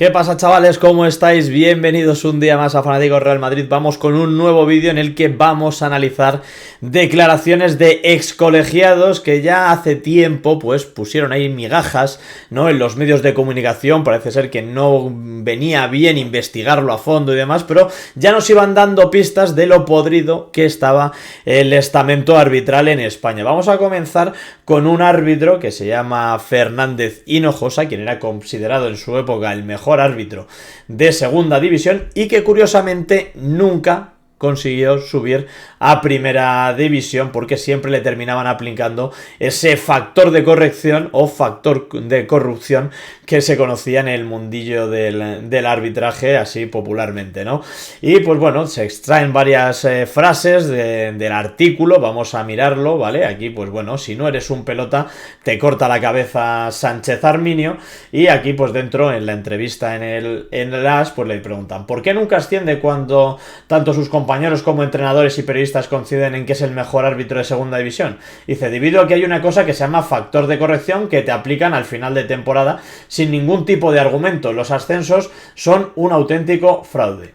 ¿Qué pasa, chavales? ¿Cómo estáis? Bienvenidos un día más a Fanáticos Real Madrid. Vamos con un nuevo vídeo en el que vamos a analizar declaraciones de excolegiados que ya hace tiempo pues pusieron ahí migajas, ¿no?, en los medios de comunicación. Parece ser que no venía bien investigarlo a fondo y demás, pero ya nos iban dando pistas de lo podrido que estaba el estamento arbitral en España. Vamos a comenzar con un árbitro que se llama Fernández Hinojosa, quien era considerado en su época el mejor árbitro de segunda división y que curiosamente nunca consiguió subir a primera división porque siempre le terminaban aplicando ese factor de corrección o factor de corrupción que se conocía en el mundillo del arbitraje, así popularmente, ¿no? Y pues bueno, se extraen varias frases del artículo, vamos a mirarlo, ¿vale? Aquí pues bueno, si no eres un pelota te corta la cabeza Sánchez Arminio. Y aquí pues dentro en la entrevista en el AS pues le preguntan ¿por qué nunca asciende cuando tanto sus compañeros como entrenadores y periodistas coinciden en que es el mejor árbitro de segunda división? Dice, debido a que hay una cosa que se llama factor de corrección que te aplican al final de temporada sin ningún tipo de argumento. Los ascensos son un auténtico fraude.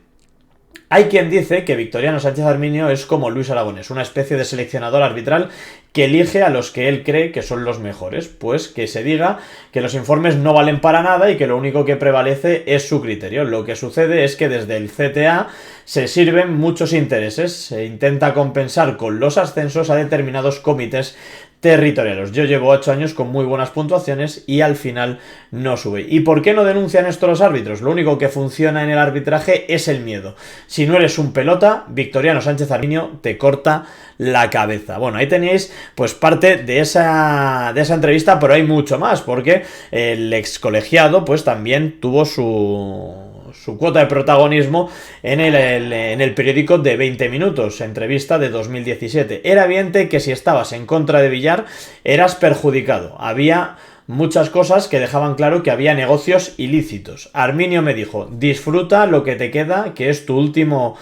Hay quien dice que Victoriano Sánchez Arminio es como Luis Aragonés, una especie de seleccionador arbitral que elige a los que él cree que son los mejores. Pues que se diga que los informes no valen para nada y que lo único que prevalece es su criterio. Lo que sucede es que desde el CTA se sirven muchos intereses, se intenta compensar con los ascensos a determinados comités territoriales. Yo llevo 8 años con muy buenas puntuaciones y al final no sube. ¿Y por qué no denuncian esto los árbitros? Lo único que funciona en el arbitraje es el miedo. Si no eres un pelota, Victoriano Sánchez Arminio te corta la cabeza. Bueno, ahí tenéis pues parte de esa entrevista, pero hay mucho más, porque el ex colegiado pues también tuvo su cuota de protagonismo en el periódico de 20 minutos, entrevista de 2017. Era evidente que si estabas en contra de Villar, eras perjudicado. Había muchas cosas que dejaban claro que había negocios ilícitos. Arminio me dijo, disfruta lo que te queda, que es tu último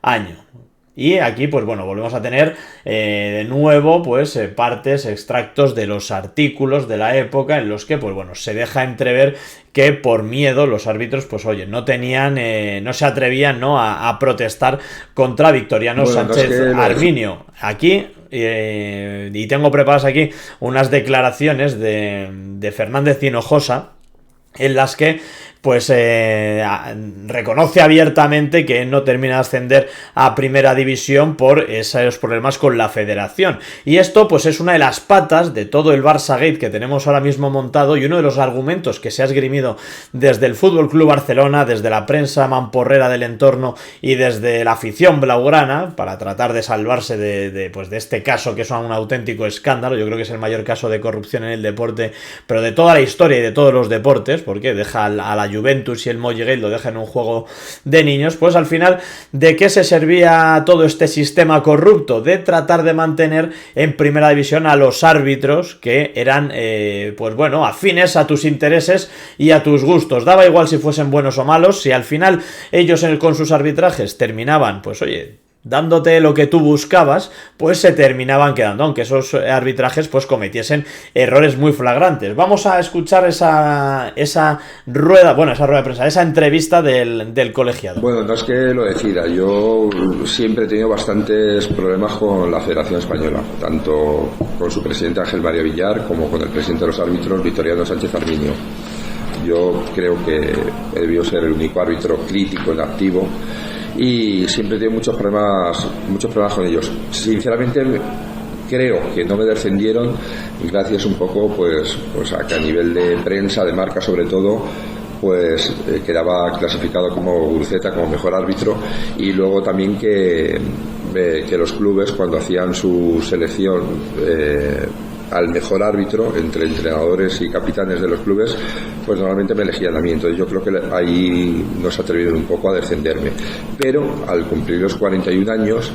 año. Y aquí, pues bueno, volvemos a tener de nuevo, pues partes, extractos de los artículos de la época en los que, pues bueno, se deja entrever que por miedo los árbitros, pues oye, no tenían, no se atrevían, ¿no?, a protestar contra Victoriano Sánchez Arminio. Aquí, y tengo preparadas aquí unas declaraciones de Fernández Hinojosa, en las que pues reconoce abiertamente que no termina de ascender a primera división por esos problemas con la federación. Y esto pues es una de las patas de todo el Barça Gate que tenemos ahora mismo montado y uno de los argumentos que se ha esgrimido desde el Fútbol Club Barcelona, desde la prensa mamporrera del entorno y desde la afición blaugrana para tratar de salvarse de este caso que es un auténtico escándalo. Yo creo que es el mayor caso de corrupción en el deporte, pero de toda la historia y de todos los deportes, porque deja a la Juventus y el Mollegate lo dejan en un juego de niños. Pues al final, ¿de qué se servía todo este sistema corrupto? De tratar de mantener en primera división a los árbitros que eran pues bueno, afines a tus intereses y a tus gustos. Daba igual si fuesen buenos o malos, si al final ellos con sus arbitrajes terminaban, pues oye, dándote lo que tú buscabas, pues se terminaban quedando, aunque esos arbitrajes pues cometiesen errores muy flagrantes. Vamos a escuchar esa rueda de prensa, esa entrevista del colegiado. Bueno, no es que lo decida, yo siempre he tenido bastantes problemas con la Federación Española, tanto con su presidente Ángel María Villar como con el presidente de los árbitros, Victoriano Sánchez Arminio. Yo creo que debió ser el único árbitro crítico en activo y siempre he tenido muchos problemas con ellos. Sinceramente creo que no me defendieron gracias un poco pues a que a nivel de prensa, de marca sobre todo, pues quedaba clasificado como Guruceta como mejor árbitro, y luego también que los clubes cuando hacían su selección al mejor árbitro entre entrenadores y capitanes de los clubes, pues normalmente me elegían a mí. Entonces yo creo que ahí no se atrevieron un poco a defenderme, pero al cumplir los 41 años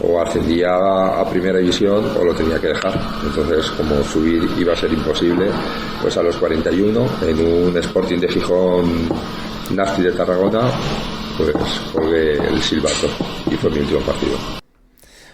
o ascendía a primera división o lo tenía que dejar. Entonces, como subir iba a ser imposible, pues a los 41 en un Sporting de Gijón Nasti de Tarragona, pues colgué el silbato y fue mi último partido.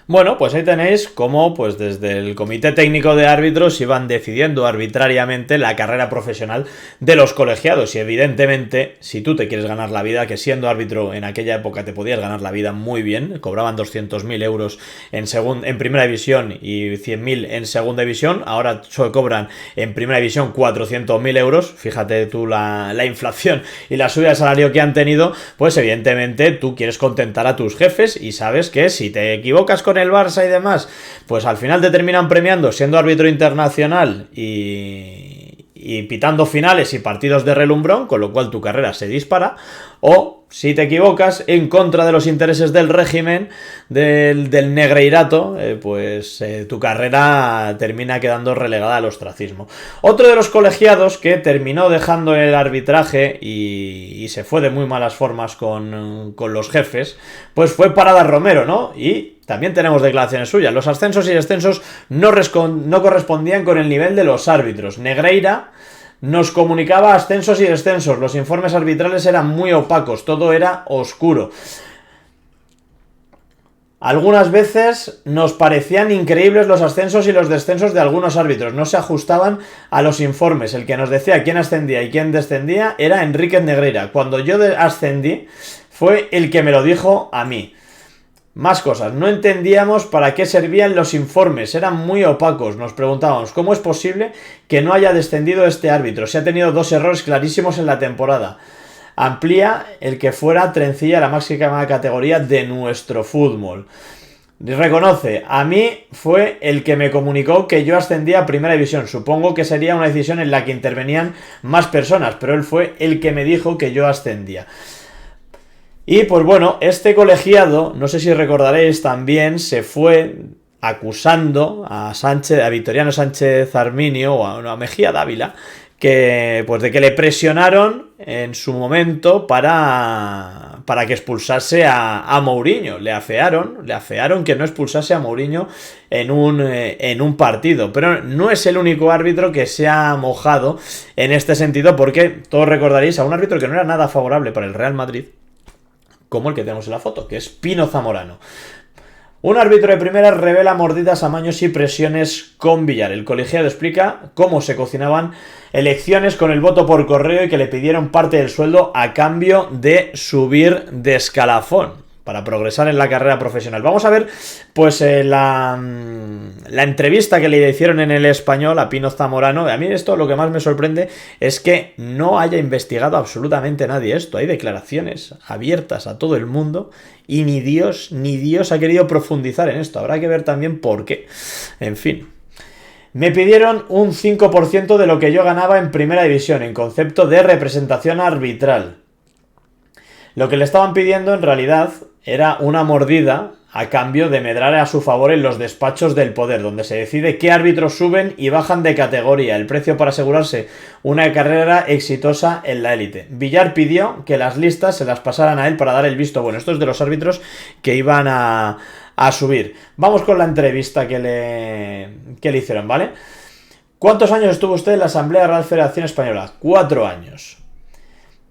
Bueno, pues ahí tenéis cómo pues desde el Comité Técnico de Árbitros iban decidiendo arbitrariamente la carrera profesional de los colegiados y evidentemente si tú te quieres ganar la vida, que siendo árbitro en aquella época te podías ganar la vida muy bien, cobraban 200.000 euros en primera división y 100.000 en segunda división, ahora solo cobran en primera división 400.000 euros, fíjate tú la inflación y la subida de salario que han tenido, pues evidentemente tú quieres contentar a tus jefes y sabes que si te equivocas con el Barça y demás, pues al final te terminan premiando siendo árbitro internacional y pitando finales y partidos de relumbrón, con lo cual tu carrera se dispara, o si te equivocas en contra de los intereses del régimen, del negreirato, pues tu carrera termina quedando relegada al ostracismo. Otro de los colegiados que terminó dejando el arbitraje y se fue de muy malas formas con los jefes, pues fue Parada Romero, ¿no? Y también tenemos declaraciones suyas. Los ascensos y descensos no correspondían con el nivel de los árbitros. Negreira nos comunicaba ascensos y descensos. Los informes arbitrales eran muy opacos. Todo era oscuro. Algunas veces nos parecían increíbles los ascensos y los descensos de algunos árbitros. No se ajustaban a los informes. El que nos decía quién ascendía y quién descendía era Enríquez Negreira. Cuando yo ascendí, fue el que me lo dijo a mí. Más cosas, no entendíamos para qué servían los informes, eran muy opacos, nos preguntábamos cómo es posible que no haya descendido este árbitro, se ha tenido 2 errores clarísimos en la temporada. Amplía el que fuera Trencilla la máxima categoría de nuestro fútbol. Reconoce, a mí fue el que me comunicó que yo ascendía a primera división, supongo que sería una decisión en la que intervenían más personas, pero él fue el que me dijo que yo ascendía. Y pues bueno, este colegiado, no sé si recordaréis, también se fue acusando a Victoriano Sánchez Arminio o a Mejía Dávila que pues de que le presionaron en su momento para que expulsase a Mourinho. Le afearon que no expulsase a Mourinho en un partido. Pero no es el único árbitro que se ha mojado en este sentido, porque todos recordaréis a un árbitro que no era nada favorable para el Real Madrid, como el que tenemos en la foto, que es Pino Zamorano. Un árbitro de primera revela mordidas, amaños y presiones con Villar. El colegiado explica cómo se cocinaban elecciones con el voto por correo y que le pidieron parte del sueldo a cambio de subir de escalafón para progresar en la carrera profesional. Vamos a ver pues la entrevista que le hicieron en El Español a Pino Zamorano. A mí esto lo que más me sorprende es que no haya investigado absolutamente nadie esto. Hay declaraciones abiertas a todo el mundo y ni Dios ha querido profundizar en esto. Habrá que ver también por qué. En fin. Me pidieron un 5% de lo que yo ganaba en primera división en concepto de representación arbitral. Lo que le estaban pidiendo en realidad era una mordida a cambio de medrar a su favor en los despachos del poder, donde se decide qué árbitros suben y bajan de categoría, el precio para asegurarse una carrera exitosa en la élite. Villar pidió que las listas se las pasaran a él para dar el visto bueno. Esto es de los árbitros que iban a subir. Vamos con la entrevista que le hicieron, ¿vale? ¿Cuántos años estuvo usted en la Asamblea de la Real Federación Española? 4 años.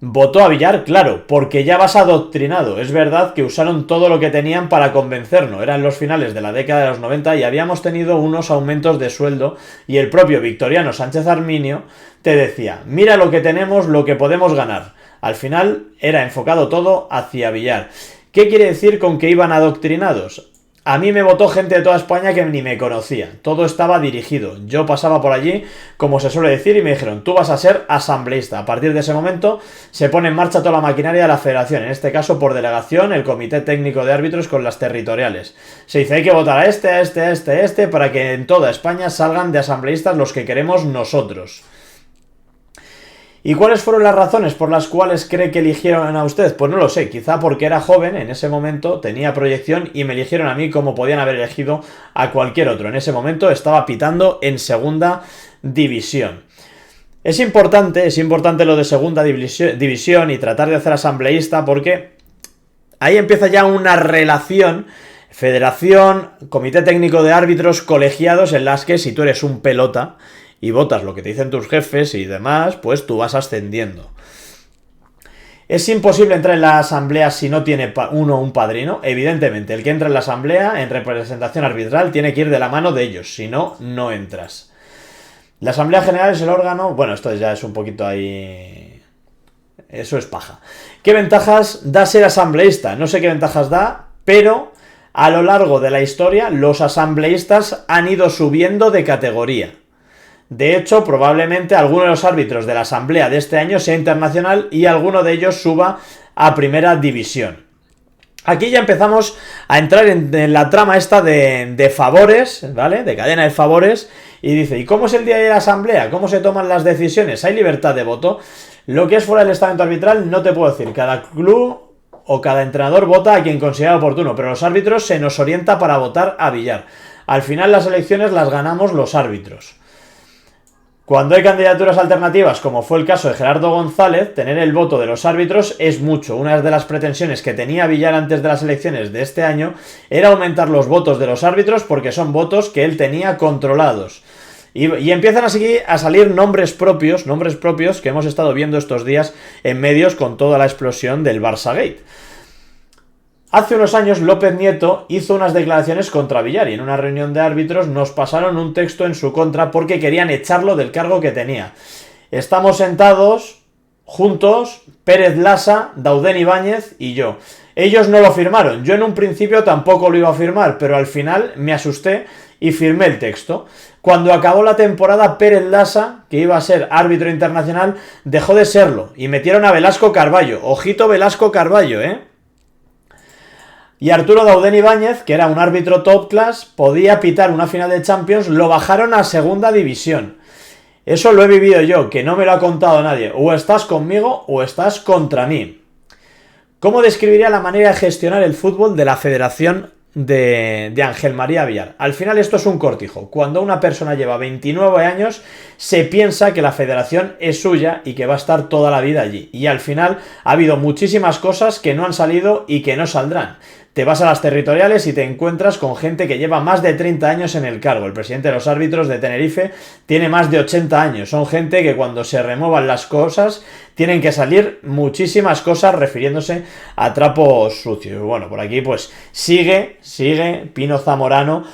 ¿Votó a Villar? Claro, porque ya vas adoctrinado. Es verdad que usaron todo lo que tenían para convencernos. Eran los finales de la década de los 90 y habíamos tenido unos aumentos de sueldo y el propio Victoriano Sánchez Arminio te decía, mira lo que tenemos, lo que podemos ganar. Al final era enfocado todo hacia Villar. ¿Qué quiere decir con que iban adoctrinados? A mí me votó gente de toda España que ni me conocía. Todo estaba dirigido. Yo pasaba por allí, como se suele decir, y me dijeron, tú vas a ser asambleísta. A partir de ese momento se pone en marcha toda la maquinaria de la federación. En este caso, por delegación, el Comité Técnico de Árbitros con las territoriales. Se dice, hay que votar a este, para que en toda España salgan de asambleístas los que queremos nosotros. ¿Y cuáles fueron las razones por las cuales cree que eligieron a usted? Pues no lo sé, quizá porque era joven, en ese momento tenía proyección y me eligieron a mí como podían haber elegido a cualquier otro. En ese momento estaba pitando en segunda división. Es importante lo de segunda división y tratar de hacer asambleísta porque ahí empieza ya una relación federación, comité técnico de árbitros, colegiados en las que si tú eres un pelota y votas lo que te dicen tus jefes y demás, pues tú vas ascendiendo. Es imposible entrar en la asamblea si no tiene uno un padrino. Evidentemente, el que entra en la asamblea en representación arbitral tiene que ir de la mano de ellos, si no, no entras. La asamblea general es el órgano... Bueno, esto ya es un poquito ahí... Eso es paja. ¿Qué ventajas da ser asambleísta? No sé qué ventajas da, pero a lo largo de la historia los asambleístas han ido subiendo de categoría. De hecho, probablemente alguno de los árbitros de la asamblea de este año sea internacional y alguno de ellos suba a primera división. Aquí ya empezamos a entrar en la trama esta de favores, ¿vale? De cadena de favores. Y dice, ¿y cómo es el día de la asamblea? ¿Cómo se toman las decisiones? ¿Hay libertad de voto? Lo que es fuera del estamento arbitral no te puedo decir. Cada club o cada entrenador vota a quien considera oportuno, pero los árbitros se nos orienta para votar a billar. Al final las elecciones las ganamos los árbitros. Cuando hay candidaturas alternativas, como fue el caso de Gerardo González, tener el voto de los árbitros es mucho. Una de las pretensiones que tenía Villar antes de las elecciones de este año era aumentar los votos de los árbitros porque son votos que él tenía controlados. Y empiezan a salir nombres propios que hemos estado viendo estos días en medios con toda la explosión del Barça-Gate. Hace unos años López Nieto hizo unas declaraciones contra Villar y en una reunión de árbitros nos pasaron un texto en su contra porque querían echarlo del cargo que tenía. Estamos sentados juntos, Pérez Lasa, Dauden Ibáñez y yo. Ellos no lo firmaron, yo en un principio tampoco lo iba a firmar, pero al final me asusté y firmé el texto. Cuando acabó la temporada, Pérez Lasa, que iba a ser árbitro internacional, dejó de serlo y metieron a Velasco Carballo. Ojito Velasco Carballo, Y Arturo Dauden Ibáñez, que era un árbitro top class, podía pitar una final de Champions, lo bajaron a segunda división. Eso lo he vivido yo, que no me lo ha contado nadie. O estás conmigo o estás contra mí. ¿Cómo describiría la manera de gestionar el fútbol de la Federación de Ángel María Villar? Al final esto es un cortijo. Cuando una persona lleva 29 años, se piensa que la federación es suya y que va a estar toda la vida allí. Y al final ha habido muchísimas cosas que no han salido y que no saldrán. Te vas a las territoriales y te encuentras con gente que lleva más de 30 años en el cargo. El presidente de los árbitros de Tenerife tiene más de 80 años. Son gente que cuando se remuevan las cosas tienen que salir muchísimas cosas refiriéndose a trapos sucios. Bueno, por aquí pues sigue Pino Zamorano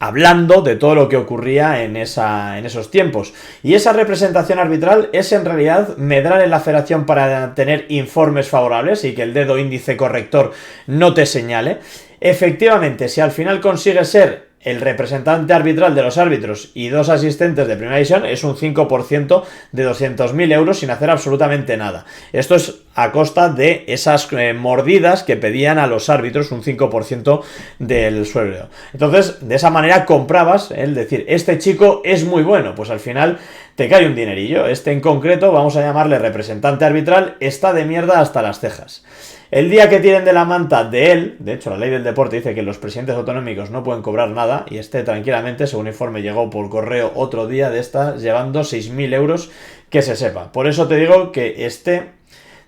hablando de todo lo que ocurría en esos tiempos. Y esa representación arbitral es en realidad medrar en la federación para tener informes favorables y que el dedo índice corrector no te señale. Efectivamente, si al final consigues ser el representante arbitral de los árbitros y 2 asistentes de primera división, es un 5% de 200.000 euros sin hacer absolutamente nada. Esto es a costa de esas mordidas que pedían a los árbitros, un 5% del sueldo. Entonces, de esa manera comprabas el decir, este chico es muy bueno, pues al final te cae un dinerillo. Este en concreto, vamos a llamarle representante arbitral, está de mierda hasta las cejas. El día que tiren de la manta de él, de hecho la ley del deporte dice que los presidentes autonómicos no pueden cobrar nada, y tranquilamente, según informe llegó por correo otro día de llevando 6.000 euros, que se sepa. Por eso te digo que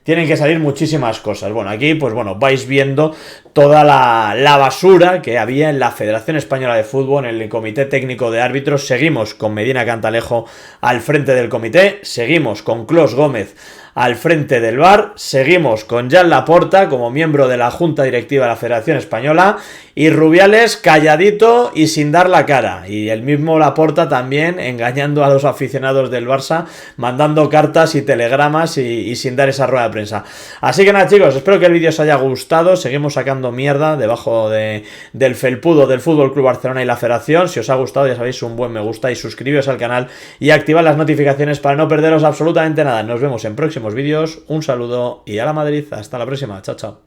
tienen que salir muchísimas cosas. Bueno, aquí pues vais viendo toda la basura que había en la Federación Española de Fútbol, en el Comité Técnico de Árbitros. Seguimos con Medina Cantalejo al frente del comité, seguimos con Clos Gómez al frente del VAR, seguimos con Jan Laporta como miembro de la Junta Directiva de la Federación Española y Rubiales calladito y sin dar la cara, y el mismo Laporta también engañando a los aficionados del Barça, mandando cartas y telegramas y sin dar esa rueda de prensa. Así que nada, chicos, espero que el vídeo os haya gustado. Seguimos sacando mierda debajo del felpudo del Fútbol Club Barcelona y la Federación. Si os ha gustado, ya sabéis, un buen me gusta y suscribiros al canal y activad las notificaciones para no perderos absolutamente nada. Nos vemos en próximos vídeos, un saludo y a la Madrid, hasta la próxima, chao chao.